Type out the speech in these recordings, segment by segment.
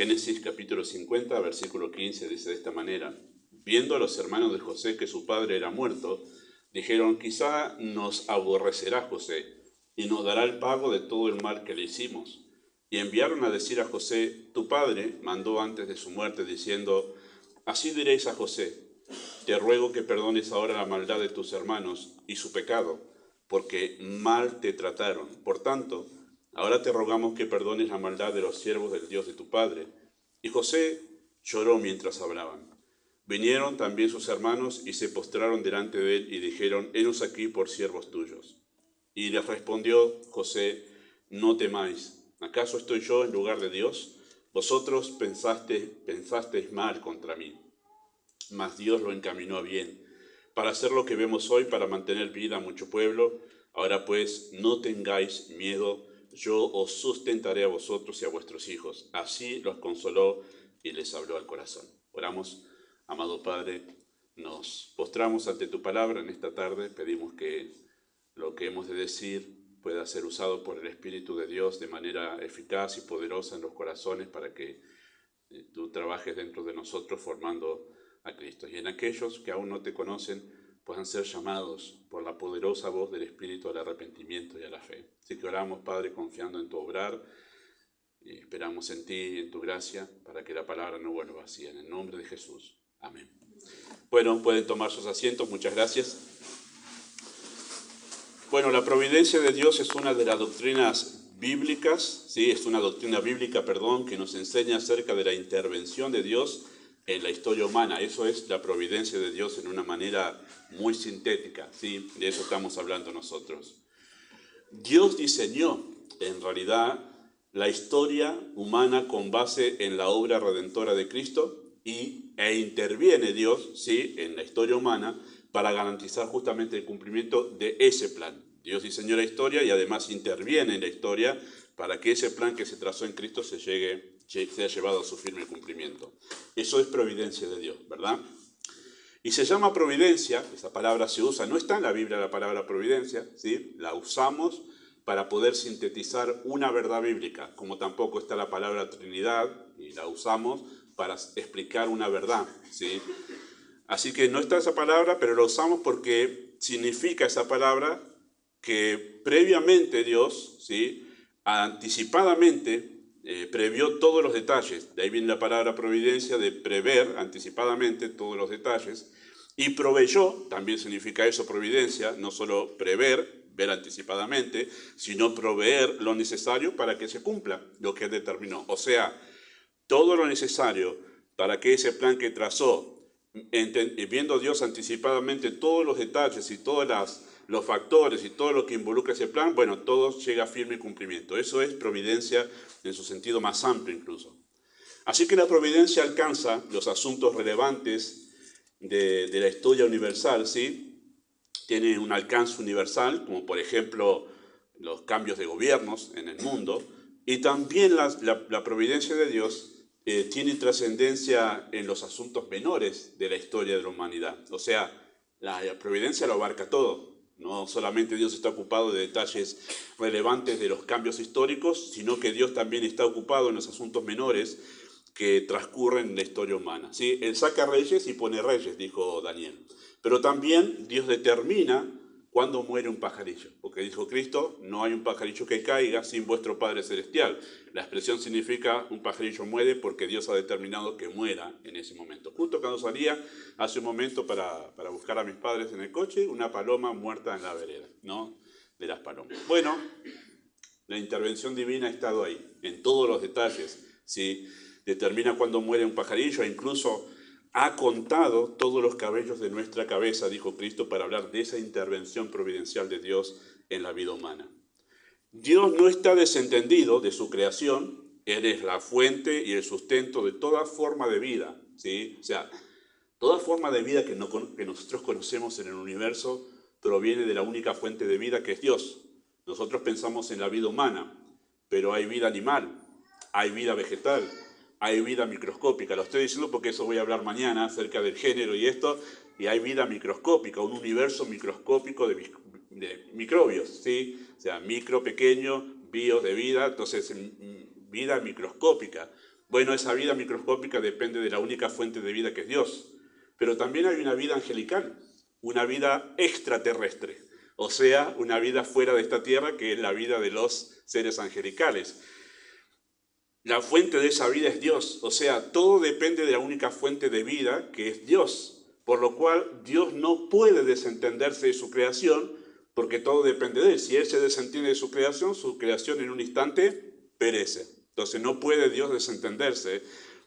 Génesis capítulo 50, versículo 15 dice de esta manera: viendo a los hermanos de José que su padre era muerto, dijeron: quizá nos aborrecerá José y nos dará el pago de todo el mal que le hicimos. Y enviaron a decir a José: tu padre mandó antes de su muerte, diciendo: así diréis a José, te ruego que perdones ahora la maldad de tus hermanos y su pecado, porque mal te trataron. Por tanto, ahora te rogamos que perdones la maldad de los siervos del Dios de tu padre. Y José lloró mientras hablaban. Vinieron también sus hermanos y se postraron delante de él y dijeron: henos aquí por siervos tuyos. Y les respondió José: no temáis, ¿acaso estoy yo en lugar de Dios? Vosotros pensasteis mal contra mí, mas Dios lo encaminó a bien, para hacer lo que vemos hoy, para mantener vida a mucho pueblo. Ahora pues, no tengáis miedo, yo os sustentaré a vosotros y a vuestros hijos. Así los consoló y les habló al corazón. Oramos. Amado Padre, nos postramos ante tu palabra en esta tarde. Pedimos que lo que hemos de decir pueda ser usado por el Espíritu de Dios de manera eficaz y poderosa en los corazones, para que tú trabajes dentro de nosotros formando a Cristo. Y en aquellos que aún no te conocen puedan ser llamados por la poderosa voz del Espíritu al arrepentimiento y a la fe. Así que oramos, Padre, confiando en tu obrar, y esperamos en ti y en tu gracia para que la palabra no vuelva vacía. En el nombre de Jesús. Amén. Bueno, pueden tomar sus asientos. Muchas gracias. Bueno, la providencia de Dios es una de las doctrinas bíblicas, ¿sí? Es una doctrina bíblica, que nos enseña acerca de la intervención de Dios en la historia humana. Eso es la providencia de Dios en una manera muy sintética, ¿sí? De eso estamos hablando nosotros. Dios diseñó, en realidad, la historia humana con base en la obra redentora de Cristo, e interviene Dios, ¿sí?, en la historia humana para garantizar justamente el cumplimiento de ese plan. Dios diseñó la historia y además interviene en la historia para que ese plan que se trazó en Cristo sea llevado a su firme cumplimiento. Eso es providencia de Dios, ¿verdad? Y se llama providencia, esa palabra se usa, no está en la Biblia la palabra providencia, ¿sí? La usamos para poder sintetizar una verdad bíblica, como tampoco está la palabra Trinidad, y la usamos para explicar una verdad, ¿sí? Así que no está esa palabra, pero la usamos porque significa esa palabra que previamente Dios, ¿sí?, anticipadamente previó todos los detalles. De ahí viene la palabra providencia, de prever anticipadamente todos los detalles. Y proveyó, también significa eso, providencia, no solo prever, ver anticipadamente, sino proveer lo necesario para que se cumpla lo que él determinó. O sea, todo lo necesario para que ese plan que trazó, viendo Dios anticipadamente todos los detalles y todos los factores y todo lo que involucra ese plan, bueno, todo llega a firme cumplimiento. Eso es providencia en su sentido más amplio incluso. Así que la providencia alcanza los asuntos relevantes de la historia universal, ¿sí? Tiene un alcance universal, como por ejemplo los cambios de gobiernos en el mundo, y también la providencia de Dios tiene trascendencia en los asuntos menores de la historia de la humanidad. O sea, la providencia lo abarca todo. No solamente Dios está ocupado de detalles relevantes de los cambios históricos, sino que Dios también está ocupado en los asuntos menores que transcurren en la historia humana, ¿sí? Él saca reyes y pone reyes, dijo Daniel. Pero también Dios determina cuándo muere un pajarillo, porque dijo Cristo: no hay un pajarillo que caiga sin vuestro Padre Celestial. La expresión significa: un pajarillo muere porque Dios ha determinado que muera en ese momento. Justo cuando salía hace un momento para buscar a mis padres en el coche, una paloma muerta en la vereda, ¿no? De las palomas. Bueno, la intervención divina ha estado ahí, en todos los detalles, ¿sí? Determina cuándo muere un pajarillo, e incluso ha contado todos los cabellos de nuestra cabeza, dijo Cristo, para hablar de esa intervención providencial de Dios en la vida humana. Dios no está desentendido de su creación. Él es la fuente y el sustento de toda forma de vida, ¿sí? O sea, toda forma de vida que nosotros conocemos en el universo proviene de la única fuente de vida, que es Dios. Nosotros pensamos en la vida humana, pero hay vida animal, hay vida vegetal, hay vida microscópica. Lo estoy diciendo porque eso voy a hablar mañana acerca del género y esto, y hay vida microscópica, un universo microscópico de microbios, ¿sí? O sea, micro, pequeño, bios de vida, entonces vida microscópica. Bueno, esa vida microscópica depende de la única fuente de vida que es Dios. Pero también hay una vida angelical, una vida extraterrestre, o sea, una vida fuera de esta tierra que es la vida de los seres angelicales. La fuente de esa vida es Dios, o sea, todo depende de la única fuente de vida que es Dios, por lo cual Dios no puede desentenderse de su creación porque todo depende de Él. Si Él se desentiende de su creación en un instante perece. Entonces no puede Dios desentenderse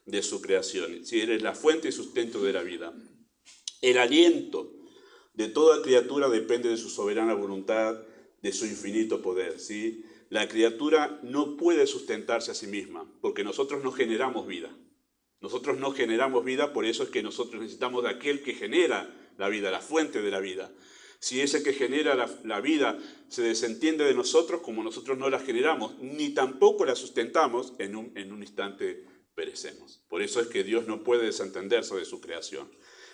de su creación, si Él es la fuente y sustento de la vida. El aliento de toda criatura depende de su soberana voluntad, de su infinito poder, ¿sí? La criatura no puede sustentarse a sí misma, porque nosotros no generamos vida. Nosotros no generamos vida, por eso es que nosotros necesitamos de aquel que genera la vida, la fuente de la vida. Si ese que genera la vida se desentiende de nosotros, como nosotros no la generamos, ni tampoco la sustentamos, en un instante perecemos. Por eso es que Dios no puede desentenderse de su creación.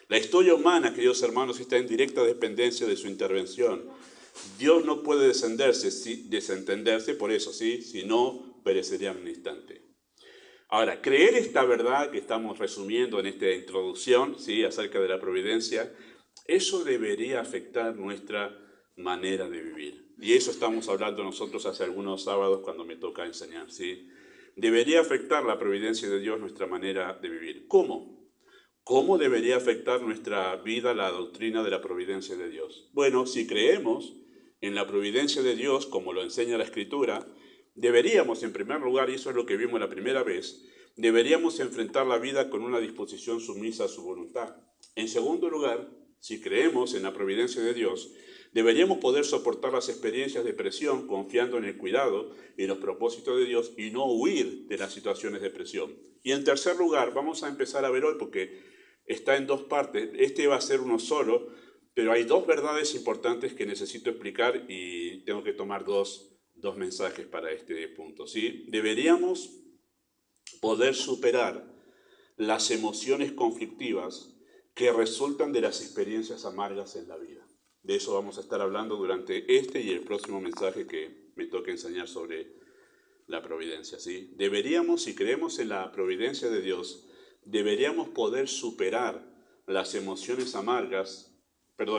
La historia humana, queridos hermanos, está en directa dependencia de su intervención. Dios no puede desentenderse, por eso, ¿sí? Si no, perecería en un instante. Ahora, creer esta verdad que estamos resumiendo en esta introducción, ¿sí? Acerca de la providencia, eso debería afectar nuestra manera de vivir. Y eso estamos hablando nosotros hace algunos sábados cuando me toca enseñar, ¿sí? Debería afectar la providencia de Dios nuestra manera de vivir. ¿Cómo? ¿Cómo debería afectar nuestra vida la doctrina de la providencia de Dios? Bueno, si creemos en la providencia de Dios, como lo enseña la Escritura, deberíamos, en primer lugar, y eso es lo que vimos la primera vez, deberíamos enfrentar la vida con una disposición sumisa a su voluntad. En segundo lugar, si creemos en la providencia de Dios, deberíamos poder soportar las experiencias de presión confiando en el cuidado y los propósitos de Dios y no huir de las situaciones de presión. Y en tercer lugar, vamos a empezar a ver hoy, porque está en dos partes, este va a ser uno solo, pero hay dos verdades importantes que necesito explicar y tengo que tomar dos mensajes para este punto, ¿sí? Deberíamos poder superar las emociones conflictivas que resultan de las experiencias amargas en la vida. De eso vamos a estar hablando durante este y el próximo mensaje que me toca enseñar sobre la providencia, ¿sí? Deberíamos, si creemos en la providencia de Dios, deberíamos poder superar las emociones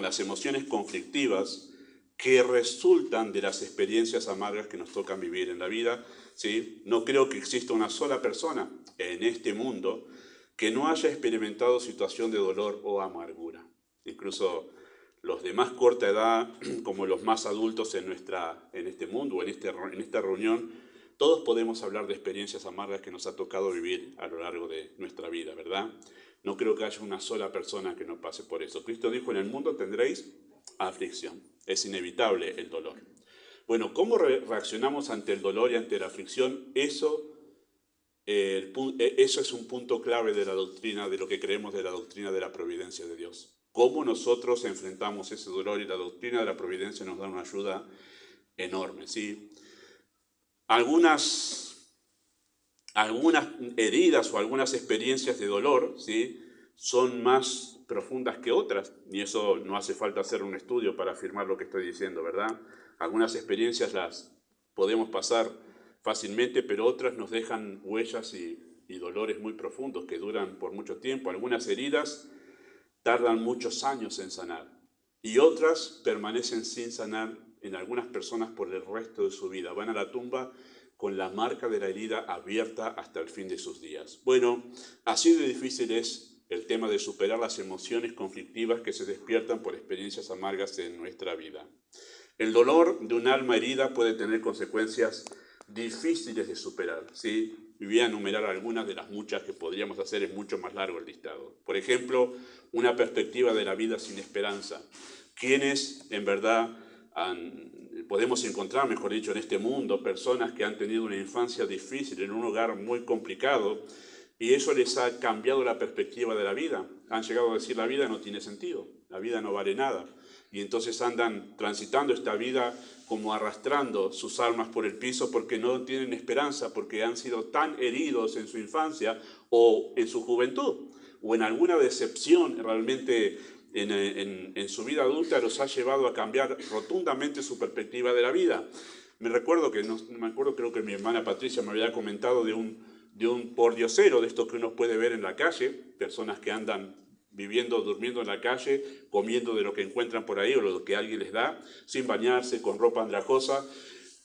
las emociones conflictivas que resultan de las experiencias amargas que nos tocan vivir en la vida, ¿sí? No creo que exista una sola persona en este mundo que no haya experimentado situación de dolor o amargura. Incluso los de más corta edad, como los más adultos en este mundo o en esta reunión, todos podemos hablar de experiencias amargas que nos ha tocado vivir a lo largo de nuestra vida, ¿verdad? No creo que haya una sola persona que no pase por eso. Cristo dijo, en el mundo tendréis aflicción. Es inevitable el dolor. Bueno, ¿cómo reaccionamos ante el dolor y ante la aflicción? Eso es un punto clave de la doctrina, de lo que creemos de la doctrina de la providencia de Dios. Cómo nosotros enfrentamos ese dolor, y la doctrina de la providencia nos da una ayuda enorme, ¿sí? Algunas heridas o algunas experiencias de dolor, ¿sí? Son más profundas que otras, y eso no hace falta hacer un estudio para afirmar lo que estoy diciendo, ¿verdad? Algunas experiencias las podemos pasar fácilmente, pero otras nos dejan huellas y dolores muy profundos que duran por mucho tiempo. Algunas heridas tardan muchos años en sanar y otras permanecen sin sanar en algunas personas por el resto de su vida. Van a la tumba con la marca de la herida abierta hasta el fin de sus días. Bueno, así de difícil es el tema de superar las emociones conflictivas que se despiertan por experiencias amargas en nuestra vida. El dolor de un alma herida puede tener consecuencias difíciles de superar, ¿sí? Y voy a enumerar algunas de las muchas que podríamos hacer, es mucho más largo el listado. Por ejemplo, una perspectiva de la vida sin esperanza. ¿Quiénes en verdad podemos encontrar, mejor dicho, en este mundo, personas que han tenido una infancia difícil en un hogar muy complicado y eso les ha cambiado la perspectiva de la vida? Han llegado a decir, la vida no tiene sentido, la vida no vale nada. Y entonces andan transitando esta vida como arrastrando sus almas por el piso porque no tienen esperanza, porque han sido tan heridos en su infancia o en su juventud, o en alguna decepción realmente en su vida adulta los ha llevado a cambiar rotundamente su perspectiva de la vida. Creo que mi hermana Patricia me había comentado de un de un pordiosero, de esto que uno puede ver en la calle, personas que andan viviendo, durmiendo en la calle, comiendo de lo que encuentran por ahí o lo que alguien les da, sin bañarse, con ropa andrajosa.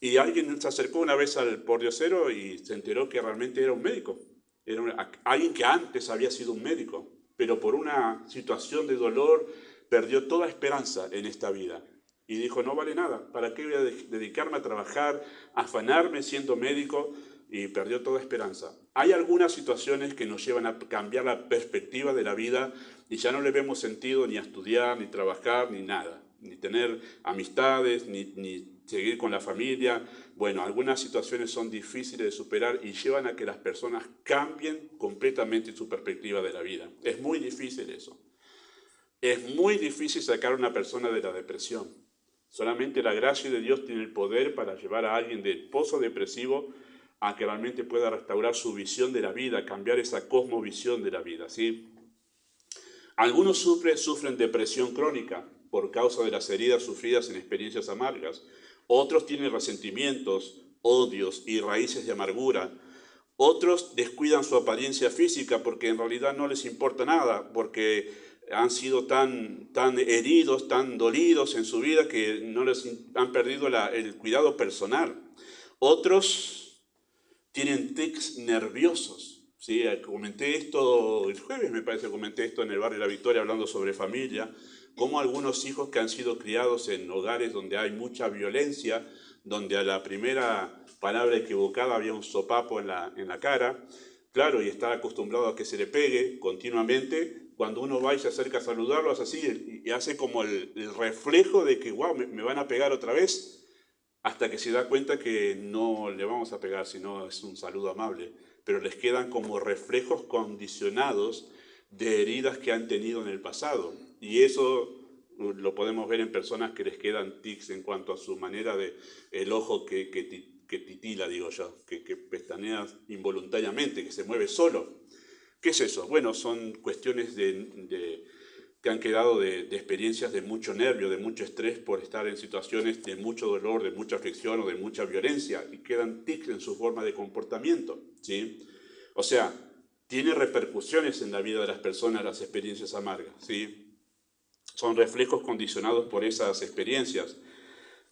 Y alguien se acercó una vez al pordiosero y se enteró que realmente era un médico. Era alguien que antes había sido un médico, pero por una situación de dolor perdió toda esperanza en esta vida. Y dijo, no vale nada, ¿para qué voy a dedicarme a trabajar, a afanarme siendo médico? Y perdió toda esperanza. Hay algunas situaciones que nos llevan a cambiar la perspectiva de la vida y ya no le vemos sentido ni a estudiar, ni trabajar, ni nada, ni tener amistades, ni seguir con la familia. Bueno, algunas situaciones son difíciles de superar y llevan a que las personas cambien completamente su perspectiva de la vida. Es muy difícil eso. Es muy difícil sacar a una persona de la depresión. Solamente la gracia de Dios tiene el poder para llevar a alguien del pozo depresivo a que realmente pueda restaurar su visión de la vida, cambiar esa cosmovisión de la vida, ¿sí? Algunos sufren depresión crónica por causa de las heridas sufridas en experiencias amargas. Otros tienen resentimientos, odios y raíces de amargura. Otros descuidan su apariencia física porque en realidad no les importa nada, porque han sido tan heridos, tan dolidos en su vida que no les han perdido el cuidado personal. Otros tienen tics nerviosos. ¿Sí? Comenté esto el jueves, me parece, comenté esto en el barrio La Victoria hablando sobre familia, cómo algunos hijos que han sido criados en hogares donde hay mucha violencia, donde a la primera palabra equivocada había un sopapo en la cara, claro, y está acostumbrado a que se le pegue continuamente, cuando uno va y se acerca a saludarlo, hace así y hace como el reflejo de que, wow, me van a pegar otra vez, hasta que se da cuenta que no le vamos a pegar, sino es un saludo amable, pero les quedan como reflejos condicionados de heridas que han tenido en el pasado. Y eso lo podemos ver en personas que les quedan tics en cuanto a su manera de, el ojo que titila, digo yo, que pestanea involuntariamente, que se mueve solo. ¿Qué es eso? Bueno, son cuestiones que han quedado de experiencias de mucho nervio, de mucho estrés por estar en situaciones de mucho dolor, de mucha aflicción o de mucha violencia, y quedan tics en su forma de comportamiento, ¿sí? O sea, tiene repercusiones en la vida de las personas las experiencias amargas, ¿sí? Son reflejos condicionados por esas experiencias.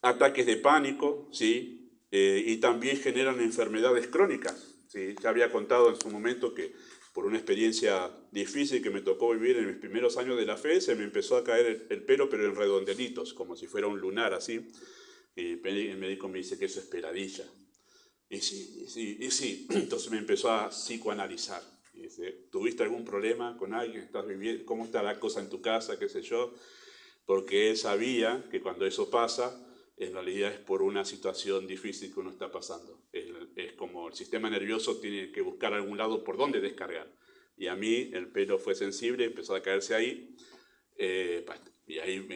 Ataques de pánico, ¿sí? Y también generan enfermedades crónicas, ¿sí? Ya había contado en su momento que por una experiencia difícil que me tocó vivir en mis primeros años de la fe, se me empezó a caer el pelo, pero en redondelitos, como si fuera un lunar, así. Y el médico me dice que eso es peladilla. Y sí. Entonces me empezó a psicoanalizar. Y dice, ¿tuviste algún problema con alguien? ¿Estás viviendo? ¿Cómo está la cosa en tu casa? ¿Qué sé yo? Porque él sabía que cuando eso pasa, en realidad es por una situación difícil que uno está pasando. Es como el sistema nervioso tiene que buscar algún lado por dónde descargar. Y a mí el pelo fue sensible, empezó a caerse ahí. Y ahí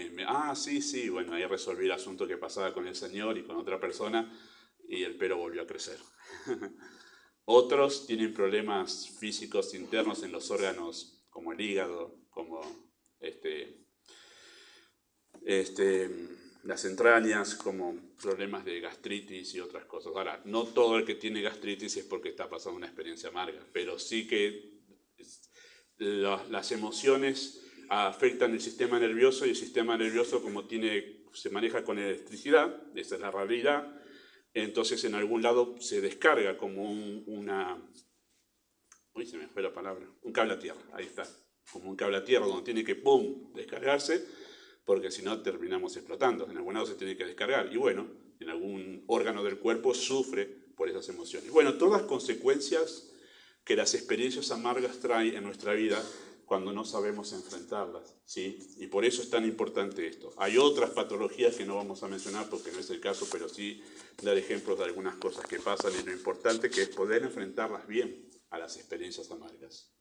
sí, bueno, ahí resolví el asunto que pasaba con el señor y con otra persona y el pelo volvió a crecer. Otros tienen problemas físicos internos en los órganos, como el hígado, como las entrañas, como problemas de gastritis y otras cosas. Ahora, no todo el que tiene gastritis es porque está pasando una experiencia amarga, pero sí que las emociones afectan el sistema nervioso y el sistema nervioso, como se maneja con electricidad, esa es la realidad, entonces en algún lado se descarga como se me fue la palabra, un cable a tierra, ahí está, como un cable a tierra donde tiene que, ¡pum!, descargarse, porque si no terminamos explotando. En algún lado se tiene que descargar y bueno, en algún órgano del cuerpo sufre por esas emociones. Bueno, todas consecuencias que las experiencias amargas traen en nuestra vida cuando no sabemos enfrentarlas, ¿sí? Y por eso es tan importante esto. Hay otras patologías que no vamos a mencionar porque no es el caso, pero sí dar ejemplos de algunas cosas que pasan y lo importante que es poder enfrentarlas bien a las experiencias amargas.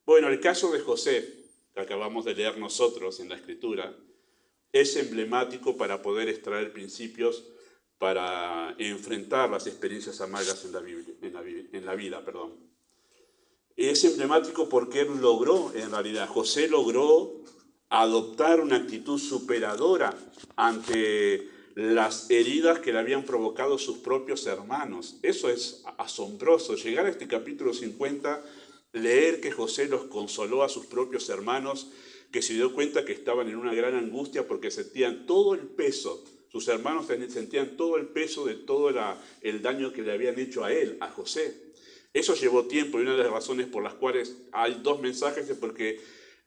Bueno, el caso de José, que acabamos de leer nosotros en la Escritura, es emblemático para poder extraer principios para enfrentar las experiencias amargas en la vida. Es emblemático porque él logró, en realidad, José logró adoptar una actitud superadora ante las heridas que le habían provocado sus propios hermanos. Eso es asombroso. Llegar a este capítulo 50, leer que José los consoló a sus propios hermanos, que se dio cuenta que estaban en una gran angustia porque sentían todo el peso. Sus hermanos sentían todo el peso de todo el daño que le habían hecho a él, a José. Eso llevó tiempo, y una de las razones por las cuales hay dos mensajes es porque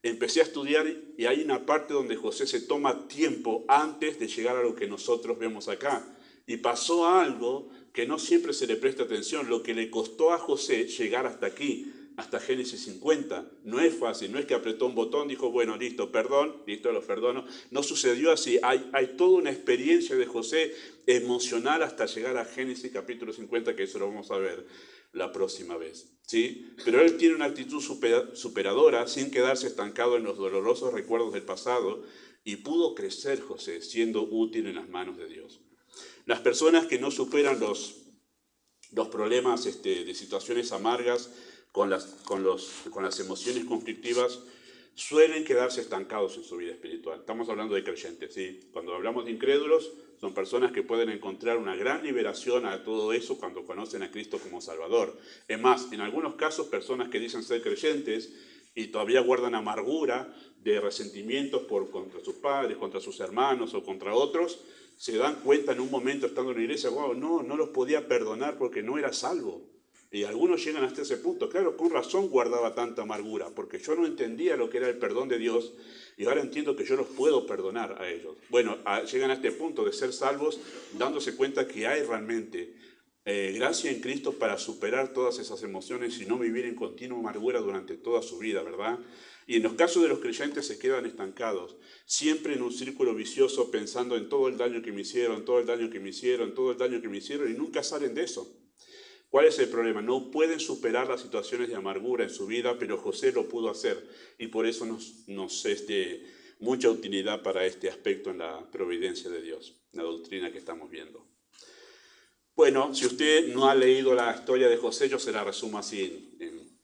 empecé a estudiar y hay una parte donde José se toma tiempo antes de llegar a lo que nosotros vemos acá. Y pasó algo que no siempre se le presta atención, lo que le costó a José llegar hasta aquí, hasta Génesis 50. No es fácil, no es que apretó un botón, dijo, bueno, listo, perdón, listo, los perdono. No sucedió así, hay toda una experiencia de José emocional hasta llegar a Génesis capítulo 50, que eso lo vamos a ver la próxima vez, ¿sí? Pero él tiene una actitud superadora sin quedarse estancado en los dolorosos recuerdos del pasado y pudo crecer José siendo útil en las manos de Dios. Las personas que no superan los problemas de situaciones amargas con las emociones conflictivas suelen quedarse estancados en su vida espiritual. Estamos hablando de creyentes, ¿sí? Cuando hablamos de incrédulos, son personas que pueden encontrar una gran liberación a todo eso cuando conocen a Cristo como Salvador. Es más, en algunos casos, personas que dicen ser creyentes y todavía guardan amargura de resentimientos contra sus padres, contra sus hermanos o contra otros, se dan cuenta en un momento estando en la iglesia, wow, no los podía perdonar porque no era salvo. Y algunos llegan hasta ese punto. Claro, con razón guardaba tanta amargura, porque yo no entendía lo que era el perdón de Dios, y ahora entiendo que yo los puedo perdonar a ellos. Bueno, llegan a este punto de ser salvos, dándose cuenta que hay realmente gracia en Cristo para superar todas esas emociones y no vivir en continua amargura durante toda su vida, ¿verdad? Y en los casos de los creyentes se quedan estancados, siempre en un círculo vicioso, pensando en todo el daño que me hicieron, todo el daño que me hicieron, todo el daño que me hicieron, y nunca salen de eso. ¿Cuál es el problema? No pueden superar las situaciones de amargura en su vida, pero José lo pudo hacer, y por eso nos es de mucha utilidad para este aspecto en la providencia de Dios, la doctrina que estamos viendo. Bueno, si usted no ha leído la historia de José, yo se la resumo así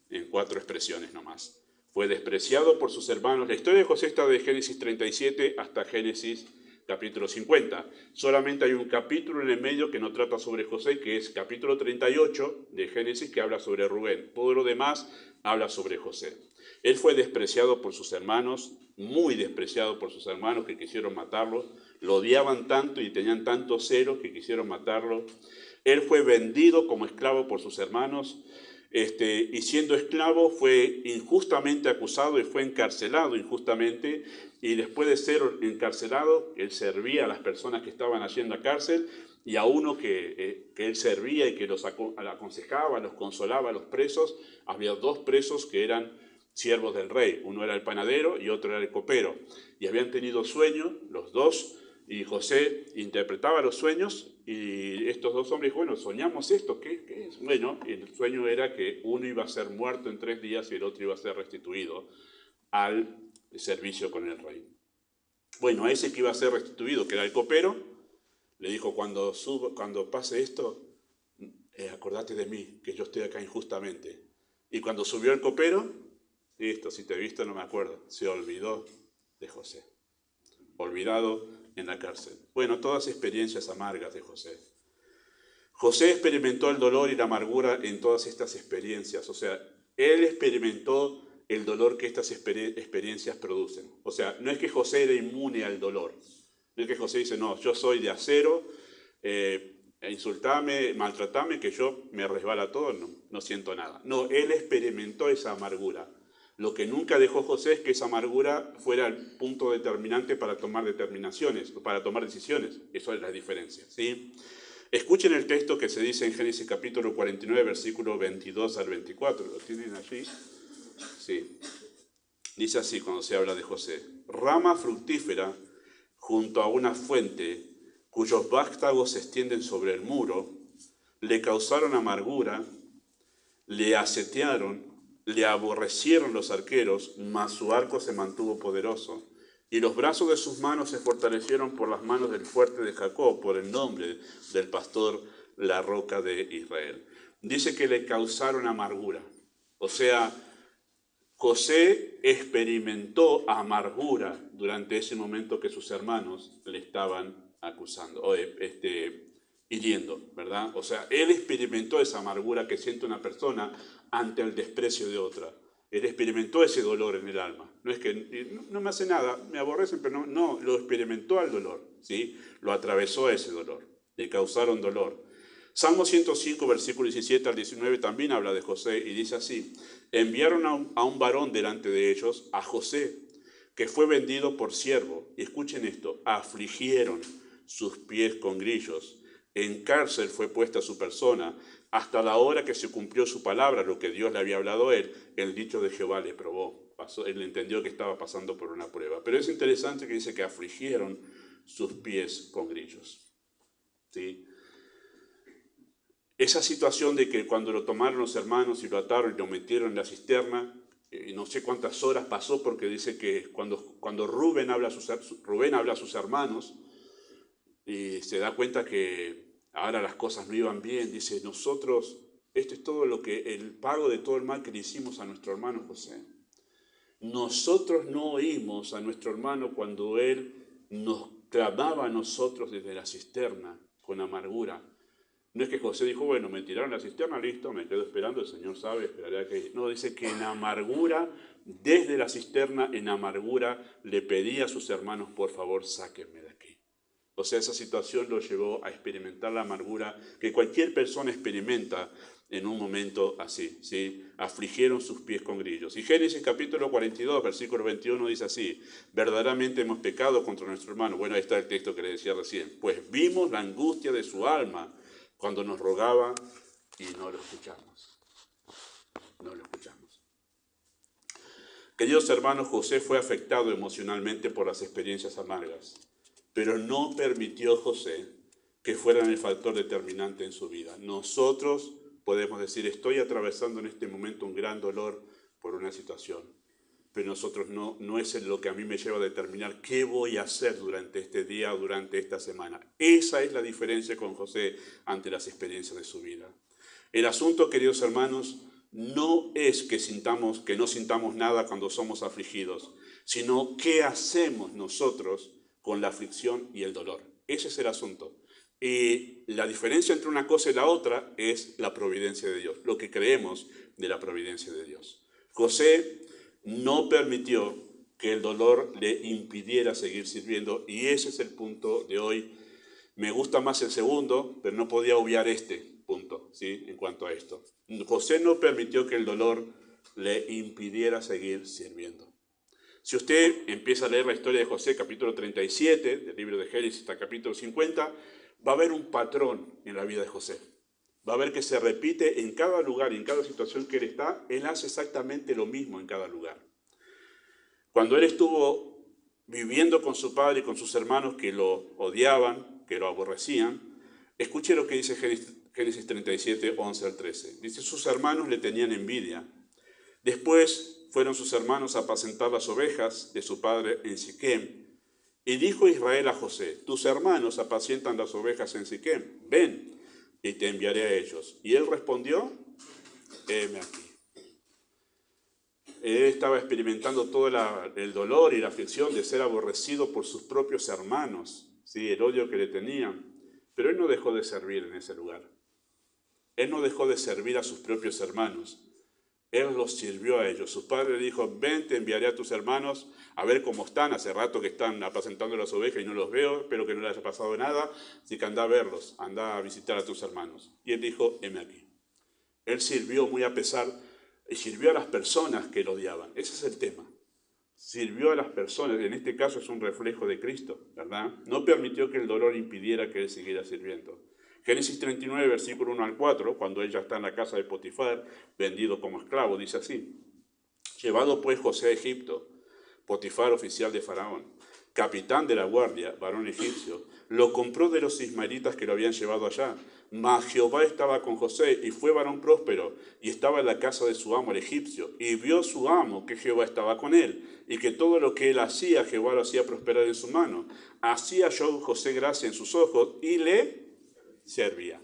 en 4 expresiones nomás. Fue despreciado por sus hermanos. La historia de José está de Génesis 37 hasta Génesis capítulo 50. Solamente hay un capítulo en el medio que no trata sobre José, que es capítulo 38 de Génesis, que habla sobre Rubén. Todo lo demás habla sobre José. Él fue despreciado por sus hermanos, muy despreciado por sus hermanos que quisieron matarlo. Lo odiaban tanto y tenían tanto celo que quisieron matarlo. Él fue vendido como esclavo por sus hermanos, y siendo esclavo fue injustamente acusado y fue encarcelado injustamente, y después de ser encarcelado, él servía a las personas que estaban allí en la cárcel, y a uno que él servía y que los aconsejaba, los consolaba a los presos. Había 2 presos que eran siervos del rey, uno era el panadero y otro era el copero, y habían tenido sueños los dos, y José interpretaba los sueños, y estos 2 hombres, bueno, soñamos esto, ¿qué es? Bueno, el sueño era que uno iba a ser muerto en 3 días y el otro iba a ser restituido al servicio con el rey. Bueno, a ese que iba a ser restituido, que era el copero, le dijo, cuando pase esto, acordate de mí, que yo estoy acá injustamente. Y cuando subió el copero, listo, si te he visto no me acuerdo, se olvidó de José. Olvidado en la cárcel. Bueno, todas experiencias amargas de José. José experimentó el dolor y la amargura en todas estas experiencias. O sea, él experimentó el dolor que estas experiencias producen. O sea, no es que José era inmune al dolor. No es que José dice, no, yo soy de acero, insultame, maltratame, que yo me resbala todo, no siento nada. No, él experimentó esa amargura. Lo que nunca dejó José es que esa amargura fuera el punto determinante para tomar para tomar decisiones. Eso es la diferencia, ¿sí? Escuchen el texto que se dice en Génesis capítulo 49, versículo 22 al 24. ¿Lo tienen allí? Sí. Dice así cuando se habla de José. Rama fructífera junto a una fuente, cuyos vástagos se extienden sobre el muro, le causaron amargura, le asetearon, le aborrecieron los arqueros, mas su arco se mantuvo poderoso, y los brazos de sus manos se fortalecieron por las manos del fuerte de Jacob, por el nombre del pastor, la roca de Israel. Dice que le causaron amargura. O sea, José experimentó amargura durante ese momento que sus hermanos le estaban acusando, o hiriendo, ¿verdad? O sea, él experimentó esa amargura que siente una persona ante el desprecio de otra. Él experimentó ese dolor en el alma. No es que no me hace nada, me aborrecen, pero no, lo experimentó al dolor, ¿sí? Lo atravesó ese dolor, le causaron dolor. Salmo 105, versículo 17 al 19 también habla de José y dice así: enviaron a un varón delante de ellos, a José, que fue vendido por siervo. Y escuchen esto: afligieron sus pies con grillos. En cárcel fue puesta su persona, hasta la hora que se cumplió su palabra, lo que Dios le había hablado a él. El dicho de Jehová le probó. Él entendió que estaba pasando por una prueba. Pero es interesante que dice que afligieron sus pies con grillos. ¿Sí? Esa situación de que cuando lo tomaron los hermanos y lo ataron y lo metieron en la cisterna, no sé cuántas horas pasó, porque dice que cuando Rubén habla a sus hermanos y se da cuenta que ahora las cosas no iban bien, dice: nosotros, esto es todo el pago de todo el mal que le hicimos a nuestro hermano José. Nosotros no oímos a nuestro hermano cuando él nos clamaba a nosotros desde la cisterna con amargura. No es que José dijo: bueno, me tiraron la cisterna, listo, me quedo esperando, el Señor sabe, esperaré a que... No, dice que en amargura, desde la cisterna, en amargura, le pedía a sus hermanos: por favor, sáquenme de aquí. O sea, esa situación lo llevó a experimentar la amargura que cualquier persona experimenta en un momento así, ¿sí? Afligieron sus pies con grillos. Y Génesis capítulo 42, versículo 21 dice así: verdaderamente hemos pecado contra nuestro hermano. Bueno, ahí está el texto que le decía recién. Pues vimos la angustia de su alma cuando nos rogaba y no lo escuchamos. No lo escuchamos. Queridos hermanos, José fue afectado emocionalmente por las experiencias amargas, pero no permitió José que fueran el factor determinante en su vida. Nosotros podemos decir: estoy atravesando en este momento un gran dolor por una situación, pero nosotros no es lo que a mí me lleva a determinar qué voy a hacer durante este día o durante esta semana. Esa es la diferencia con José ante las experiencias de su vida. El asunto, queridos hermanos, no es que no sintamos nada cuando somos afligidos, sino qué hacemos nosotros con la aflicción y el dolor. Ese es el asunto. Y la diferencia entre una cosa y la otra es la providencia de Dios, lo que creemos de la providencia de Dios. José no permitió que el dolor le impidiera seguir sirviendo, y ese es el punto de hoy. Me gusta más el segundo, pero no podía obviar este punto, ¿sí? En cuanto a esto. José no permitió que el dolor le impidiera seguir sirviendo. Si usted empieza a leer la historia de José, capítulo 37, del libro de Génesis hasta capítulo 50, va a haber un patrón en la vida de José. Va a ver que se repite en cada lugar y en cada situación que él está, él hace exactamente lo mismo en cada lugar. Cuando él estuvo viviendo con su padre y con sus hermanos que lo odiaban, que lo aborrecían, escuche lo que dice Génesis 37, 11 al 13. Dice: sus hermanos le tenían envidia. Después fueron sus hermanos a apacentar las ovejas de su padre en Siquem. Y dijo Israel a José: tus hermanos apacientan las ovejas en Siquem. Ven, y te enviaré a ellos. Y él respondió: heme aquí. Él estaba experimentando todo el dolor y la aflicción de ser aborrecido por sus propios hermanos, ¿sí? El odio que le tenían. Pero él no dejó de servir en ese lugar. Él no dejó de servir a sus propios hermanos. Él los sirvió a ellos. Su padre le dijo: ven, te enviaré a tus hermanos a ver cómo están. Hace rato que están apacentando las ovejas y no los veo. Espero que no les haya pasado nada. Así que anda a verlos, anda a visitar a tus hermanos. Y él dijo: heme aquí. Él sirvió muy a pesar, y sirvió a las personas que lo odiaban. Ese es el tema. Sirvió a las personas, en este caso es un reflejo de Cristo, ¿verdad? No permitió que el dolor impidiera que él siguiera sirviendo. Génesis 39, versículo 1 al 4, cuando él ya está en la casa de Potifar, vendido como esclavo, dice así: llevado pues José a Egipto, Potifar, oficial de Faraón, capitán de la guardia, varón egipcio, lo compró de los ismaelitas que lo habían llevado allá. Mas Jehová estaba con José, y fue varón próspero, y estaba en la casa de su amo el egipcio. Y vio su amo que Jehová estaba con él, y que todo lo que él hacía, Jehová lo hacía prosperar en su mano. Así halló José gracia en sus ojos, y le servía.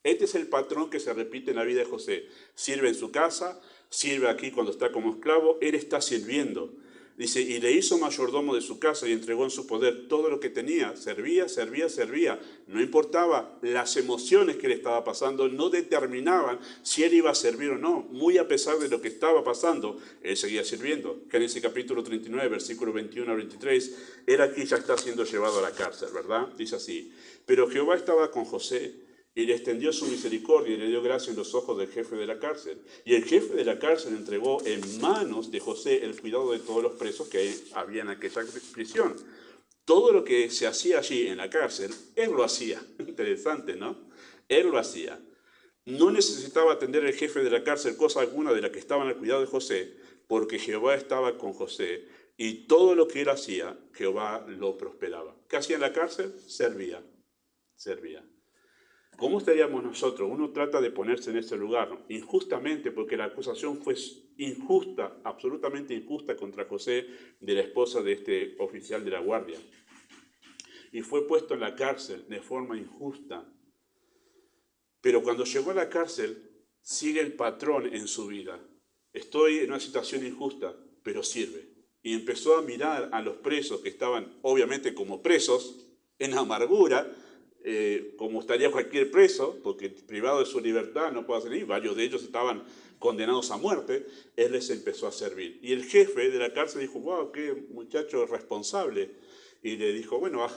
Este es el patrón que se repite en la vida de José. Sirve en su casa, sirve aquí cuando está como esclavo, él está sirviendo. Dice, y le hizo mayordomo de su casa y entregó en su poder todo lo que tenía. Servía, servía, servía. No importaba, las emociones que le estaba pasando no determinaban si él iba a servir o no. Muy a pesar de lo que estaba pasando, él seguía sirviendo. Génesis capítulo 39, versículo 21 al 23, él aquí ya está siendo llevado a la cárcel, ¿verdad? Dice así, pero Jehová estaba con José, y le extendió su misericordia y le dio gracia en los ojos del jefe de la cárcel. Y el jefe de la cárcel entregó en manos de José el cuidado de todos los presos que había en aquella prisión. Todo lo que se hacía allí en la cárcel, él lo hacía. Interesante, ¿no? Él lo hacía. No necesitaba atender el jefe de la cárcel cosa alguna de la que estaban al cuidado de José, porque Jehová estaba con José y todo lo que él hacía, Jehová lo prosperaba. ¿Qué hacía en la cárcel? Servía. ¿Cómo estaríamos nosotros? Uno trata de ponerse en ese lugar, ¿no? Injustamente, porque la acusación fue injusta, absolutamente injusta contra José, de la esposa de este oficial de la guardia. Y fue puesto en la cárcel de forma injusta. Pero cuando llegó a la cárcel, sigue el patrón en su vida. Estoy en una situación injusta, pero sirve. Y empezó a mirar a los presos que estaban, obviamente como presos, en amargura, como estaría cualquier preso, porque privado de su libertad no puede salir, varios de ellos estaban condenados a muerte, él les empezó a servir. Y el jefe de la cárcel dijo, wow, qué muchacho responsable. Y le dijo, bueno,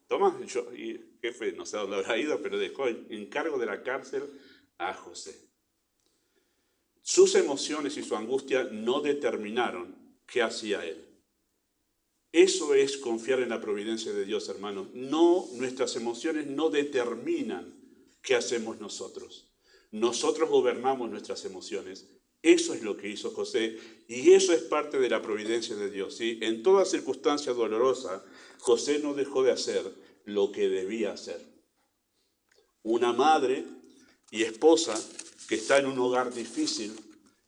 toma, y el jefe no sé a dónde habrá ido, pero dejó en cargo de la cárcel a José. Sus emociones y su angustia no determinaron qué hacía él. Eso es confiar en la providencia de Dios, hermanos. No, nuestras emociones no determinan qué hacemos nosotros. Nosotros gobernamos nuestras emociones. Eso es lo que hizo José y eso es parte de la providencia de Dios, ¿sí? En toda circunstancia dolorosa, José no dejó de hacer lo que debía hacer. Una madre y esposa que está en un hogar difícil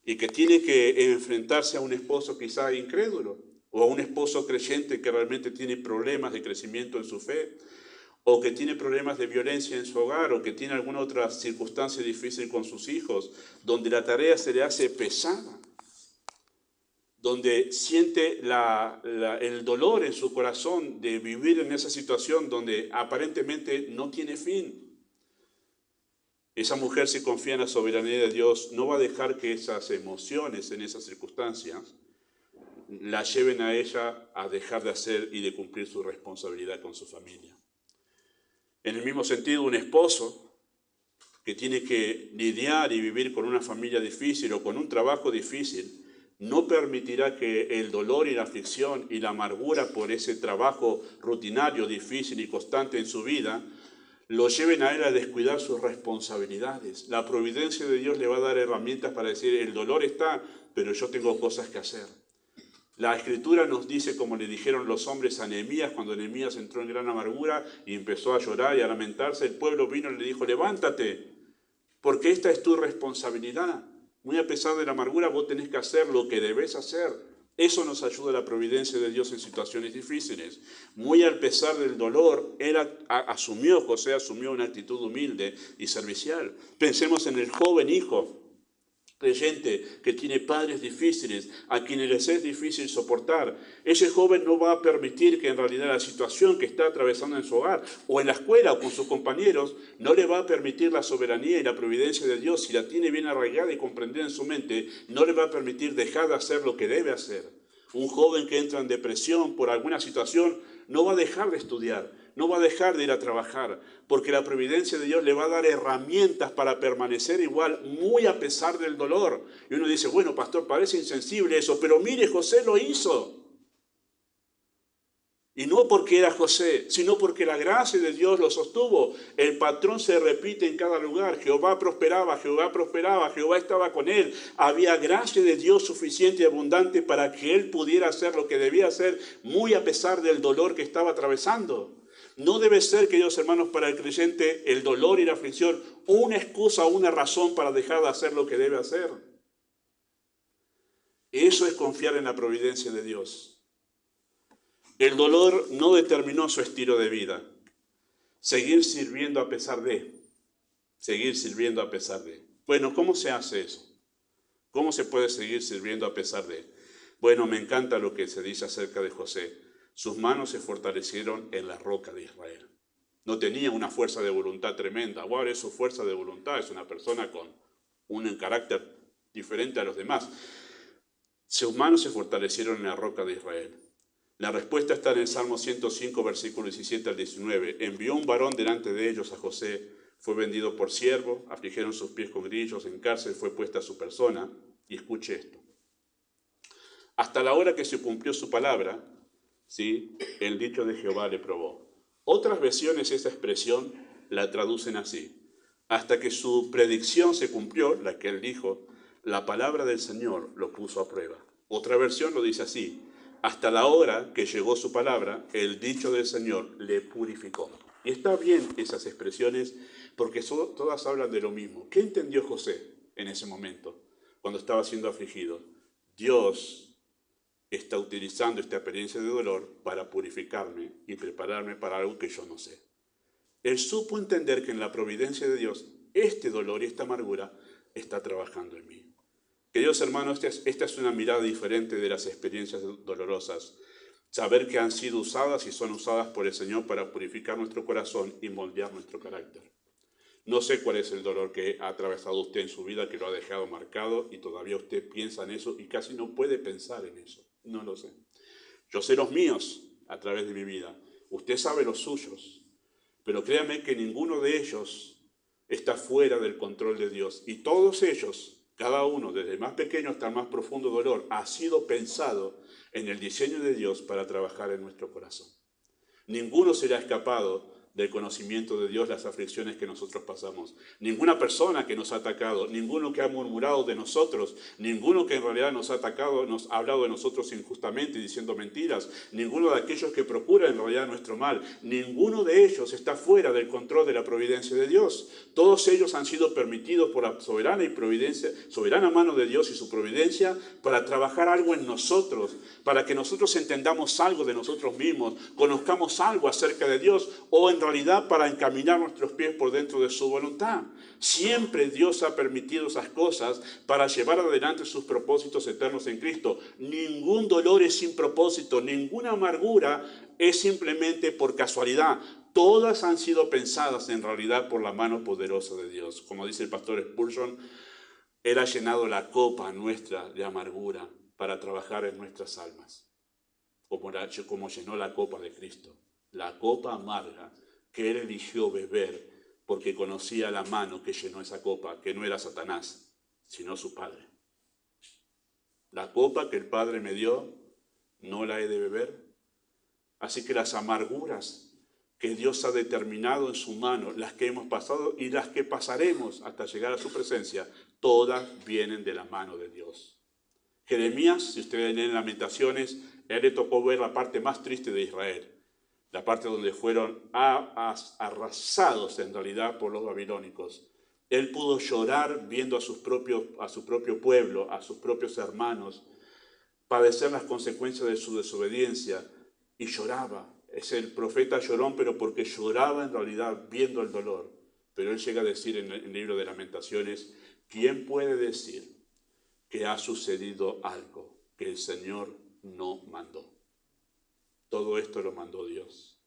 y que tiene que enfrentarse a un esposo quizá incrédulo, o a un esposo creyente que realmente tiene problemas de crecimiento en su fe, o que tiene problemas de violencia en su hogar, o que tiene alguna otra circunstancia difícil con sus hijos, donde la tarea se le hace pesada, donde siente el dolor en su corazón de vivir en esa situación donde aparentemente no tiene fin. Esa mujer, si confía en la soberanía de Dios, no va a dejar que esas emociones en esas circunstancias la lleven a ella a dejar de hacer y de cumplir su responsabilidad con su familia. En el mismo sentido, un esposo que tiene que lidiar y vivir con una familia difícil o con un trabajo difícil, no permitirá que el dolor y la aflicción y la amargura por ese trabajo rutinario, difícil y constante en su vida, lo lleven a él a descuidar sus responsabilidades. La providencia de Dios le va a dar herramientas para decir, el dolor está, pero yo tengo cosas que hacer. La Escritura nos dice, como le dijeron los hombres a Nehemías, cuando Nehemías entró en gran amargura y empezó a llorar y a lamentarse, el pueblo vino y le dijo, levántate, porque esta es tu responsabilidad. Muy a pesar de la amargura, vos tenés que hacer lo que debés hacer. Eso nos ayuda a la providencia de Dios en situaciones difíciles. Muy a pesar del dolor, José asumió una actitud humilde y servicial. Pensemos en el joven hijo creyente que tiene padres difíciles, a quienes les es difícil soportar. Ese joven no va a permitir que en realidad la situación que está atravesando en su hogar o en la escuela o con sus compañeros no le va a permitir la soberanía y la providencia de Dios. Si la tiene bien arraigada y comprendida en su mente, no le va a permitir dejar de hacer lo que debe hacer. Un joven que entra en depresión por alguna situación no va a dejar de estudiar, no va a dejar de ir a trabajar, porque la providencia de Dios le va a dar herramientas para permanecer igual, muy a pesar del dolor. Y uno dice, bueno, pastor, parece insensible eso, pero mire, José lo hizo. Y no porque era José, sino porque la gracia de Dios lo sostuvo. El patrón se repite en cada lugar. Jehová prosperaba, Jehová estaba con él. Había gracia de Dios suficiente y abundante para que él pudiera hacer lo que debía hacer, muy a pesar del dolor que estaba atravesando. No debe ser, queridos hermanos, para el creyente el dolor y la aflicción una excusa o una razón para dejar de hacer lo que debe hacer. Eso es confiar en la providencia de Dios. El dolor no determinó su estilo de vida. Seguir sirviendo a pesar de. Bueno, ¿cómo se hace eso? ¿Cómo se puede seguir sirviendo a pesar de? Bueno, me encanta lo que se dice acerca de José. Sus manos se fortalecieron en la roca de Israel. No tenía una fuerza de voluntad tremenda. Wow, es su fuerza de voluntad, es una persona con un carácter diferente a los demás. Sus manos se fortalecieron en la roca de Israel. La respuesta está en el Salmo 105, versículo 17 al 19. Envió un varón delante de ellos a José, fue vendido por siervo, afligieron sus pies con grillos, en cárcel fue puesta su persona. Y escuche esto. Hasta la hora que se cumplió su palabra, ¿sí?, el dicho de Jehová le probó. Otras versiones esa expresión la traducen así. Hasta que su predicción se cumplió, la que él dijo, la palabra del Señor lo puso a prueba. Otra versión lo dice así. Hasta la hora que llegó su palabra, el dicho del Señor le purificó. Y está bien esas expresiones porque todas hablan de lo mismo. ¿Qué entendió José en ese momento, cuando estaba siendo afligido? Dios está utilizando esta experiencia de dolor para purificarme y prepararme para algo que yo no sé. Él supo entender que en la providencia de Dios, este dolor y esta amargura está trabajando en mí. Queridos hermanos, esta es una mirada diferente de las experiencias dolorosas. Saber que han sido usadas y son usadas por el Señor para purificar nuestro corazón y moldear nuestro carácter. No sé cuál es el dolor que ha atravesado usted en su vida, que lo ha dejado marcado y todavía usted piensa en eso y casi no puede pensar en eso. No lo sé. Yo sé los míos a través de mi vida. Usted sabe los suyos. Pero créame que ninguno de ellos está fuera del control de Dios. Y todos ellos, cada uno, desde el más pequeño hasta el más profundo dolor, ha sido pensado en el diseño de Dios para trabajar en nuestro corazón. Ninguno se le ha escapado del conocimiento de Dios las aflicciones que nosotros pasamos. Ninguna persona que nos ha atacado, ninguno que ha murmurado de nosotros, ninguno que en realidad nos ha atacado, nos ha hablado de nosotros injustamente y diciendo mentiras, ninguno de aquellos que procuran en realidad nuestro mal, ninguno de ellos está fuera del control de la providencia de Dios. Todos ellos han sido permitidos por la soberana mano de Dios y su providencia para trabajar algo en nosotros, para que nosotros entendamos algo de nosotros mismos, conozcamos algo acerca de Dios o en realidad para encaminar nuestros pies por dentro de su voluntad. Siempre Dios ha permitido esas cosas para llevar adelante sus propósitos eternos en Cristo. Ningún dolor es sin propósito, ninguna amargura es simplemente por casualidad. Todas han sido pensadas en realidad por la mano poderosa de Dios. Como dice el pastor Spurgeon, Él ha llenado la copa nuestra de amargura para trabajar en nuestras almas, como llenó la copa de Cristo. La copa amarga que Él eligió beber porque conocía la mano que llenó esa copa, que no era Satanás, sino su Padre. La copa que el Padre me dio, no la he de beber. Así que las amarguras que Dios ha determinado en su mano, las que hemos pasado y las que pasaremos hasta llegar a su presencia, todas vienen de la mano de Dios. Jeremías, si ustedes leen Lamentaciones, a él le tocó ver la parte más triste de Israel, la parte donde fueron arrasados en realidad por los babilónicos. Él pudo llorar viendo a su propio pueblo, a sus propios hermanos, padecer las consecuencias de su desobediencia, y lloraba. Es el profeta llorón, pero porque lloraba en realidad viendo el dolor. Pero él llega a decir en el libro de Lamentaciones, ¿quién puede decir que ha sucedido algo que el Señor no mandó? Todo esto lo mandó Dios.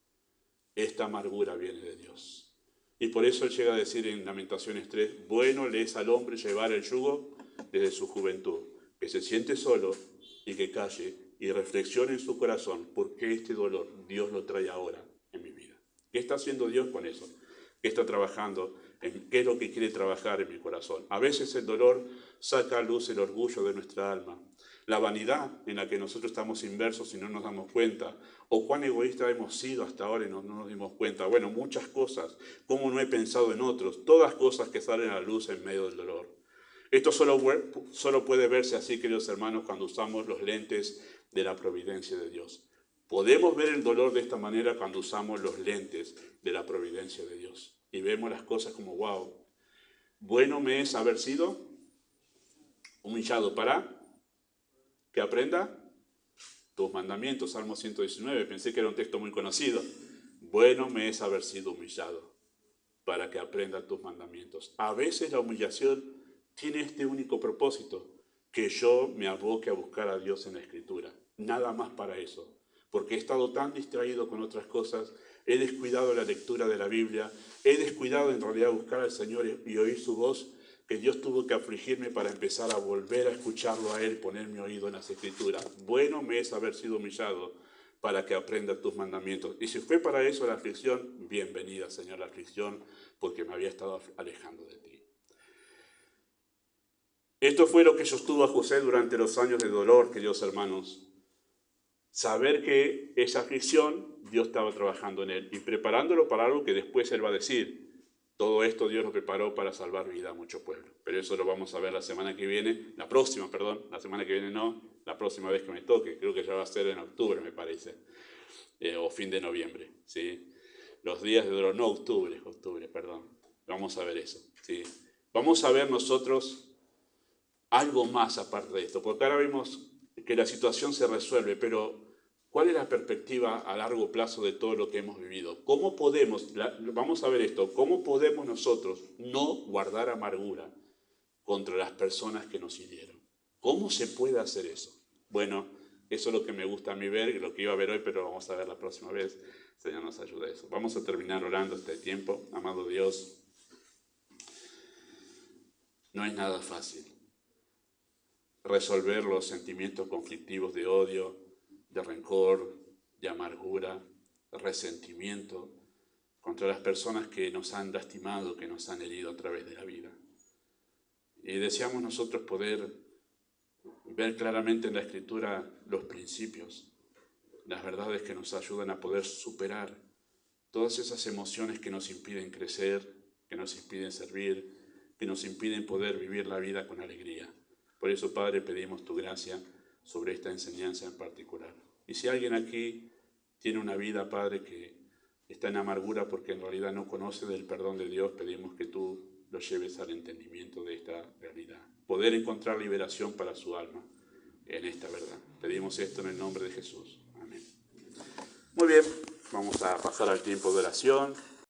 Esta amargura viene de Dios. Y por eso él llega a decir en Lamentaciones 3, bueno le es al hombre llevar el yugo desde su juventud, que se siente solo y que calle y reflexione en su corazón por qué este dolor Dios lo trae ahora en mi vida. ¿Qué está haciendo Dios con eso? ¿Qué está trabajando? ¿Qué es lo que quiere trabajar en mi corazón? A veces el dolor saca a luz el orgullo de nuestra alma, la vanidad en la que nosotros estamos inmersos y no nos damos cuenta, o cuán egoístas hemos sido hasta ahora y no nos dimos cuenta. Bueno, muchas cosas, cómo no he pensado en otros, todas cosas que salen a la luz en medio del dolor. Esto solo puede verse así, queridos hermanos, cuando usamos los lentes de la providencia de Dios. Podemos ver el dolor de esta manera cuando usamos los lentes de la providencia de Dios. Y vemos las cosas como, wow, bueno me es haber sido humillado para que aprenda tus mandamientos. Salmo 119, pensé que era un texto muy conocido. Bueno me es haber sido humillado para que aprenda tus mandamientos. A veces la humillación tiene este único propósito, que yo me aboque a buscar a Dios en la Escritura. Nada más para eso. Porque he estado tan distraído con otras cosas, he descuidado la lectura de la Biblia, he descuidado en realidad buscar al Señor y oír su voz, que Dios tuvo que afligirme para empezar a volver a escucharlo a Él, poner mi oído en las Escrituras. Bueno me es haber sido humillado para que aprenda tus mandamientos. Y si fue para eso la aflicción, bienvenida, Señor, la aflicción, porque me había estado alejando de ti. Esto fue lo que sostuvo a José durante los años de dolor, queridos hermanos. Saber que esa aflicción, Dios estaba trabajando en él y preparándolo para algo que después él va a decir. Todo esto Dios lo preparó para salvar vida a mucho pueblo. Pero eso lo vamos a ver la semana que viene, la próxima vez que me toque. Creo que ya va a ser en octubre, me parece, o fin de noviembre, ¿sí? Los días de dolor, no, octubre, perdón. Vamos a ver eso, ¿sí? Vamos a ver nosotros algo más aparte de esto, porque ahora vemos que la situación se resuelve, pero ¿cuál es la perspectiva a largo plazo de todo lo que hemos vivido? ¿Cómo podemos, vamos a ver esto, cómo podemos nosotros no guardar amargura contra las personas que nos hirieron? ¿Cómo se puede hacer eso? Bueno, eso es lo que me gusta a mí ver, lo que iba a ver hoy, pero vamos a ver la próxima vez. Señor nos ayuda a eso. Vamos a terminar orando este tiempo. Amado Dios, no es nada fácil resolver los sentimientos conflictivos de odio, de rencor, de amargura, de resentimiento contra las personas que nos han lastimado, que nos han herido a través de la vida. Y deseamos nosotros poder ver claramente en la Escritura los principios, las verdades que nos ayudan a poder superar todas esas emociones que nos impiden crecer, que nos impiden servir, que nos impiden poder vivir la vida con alegría. Por eso, Padre, pedimos tu gracia sobre esta enseñanza en particular. Y si alguien aquí tiene una vida, Padre, que está en amargura porque en realidad no conoce del perdón de Dios, pedimos que tú lo lleves al entendimiento de esta realidad. Poder encontrar liberación para su alma en esta verdad. Pedimos esto en el nombre de Jesús. Amén. Muy bien, vamos a pasar al tiempo de oración.